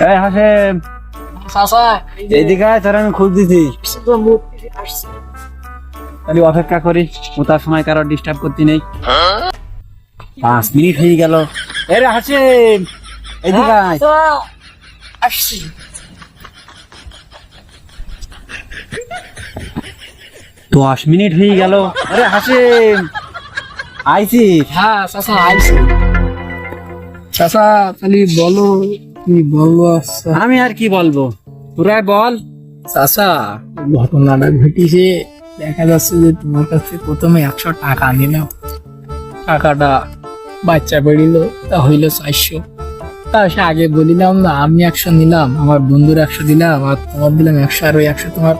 এই হাসেম, চাচা এইদিকে আয়, তোর আমি খোঁজ দিছি। আসছে। তাহলে অপেক্ষা করি, ও তার সময় কারো ডিস্টার্ব করতে নেই। 5 মিনিট হয়ে গেল। এরে হাসেম, এইদিকে আয়। আসছি। 10 মিনিট হয়ে গেল। আরে হাসেম, আইছি। হ্যাঁ চাচা আইছি। চাচা খালি বলো কি বলবো। আমি আর কি বলবো, তোরাই বল। চাচা ঘটনাটা ঘটেছে, দেখা যাচ্ছে যে তোমার কাছে প্রথমে 100 টাকা নিলাম, টাকাটা বাচ্চা বেরিল, তা হইলো 400। তা সে আগে বলিলাম না, আমি 100 নিলাম, আমার বন্ধুর 100 দিলাম, আর তোমার দিলাম 100, আর ওই 100 তোমার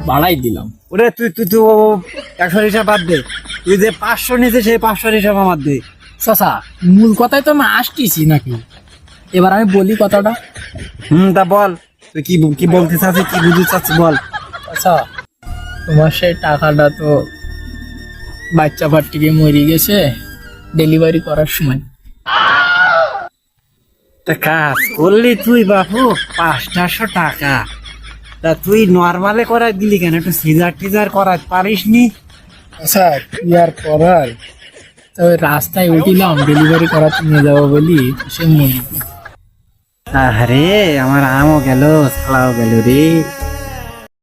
বাড়াই দিলাম। ওরে তুই তুই তুই 100 হিসাব বাদ দে, তুই যে 500 নিয়েছে সেই 500 হিসাব আমার দে। চাচা মূল কথাই তো আমি আসতেছি নাকি, এবার আমি বলি কথাটা। তা বল, তুই কি কি বলতে চাচ্ছিস, কি বুঝতে চাচ্ছিস বল। আচ্ছা, তোমার সেই টাকাটা তো বাচ্চা পার্টিকে মরে গেছে ডেলিভারি করার সময়। তা কাজ করলি তুই বাপু 500 টাকা, তা তুই নর্মালে করাই দিলি কেন? একটু সিজার টিজার করাই পারিস নি? আচ্ছা কি আর করার, তো ওই রাস্তায় উঠিলাম ডেলিভারি করাতে নিয়ে যাবো বলি, সে মরে গেল। আরে আমার আমও গেল, ছালাও গেল রে।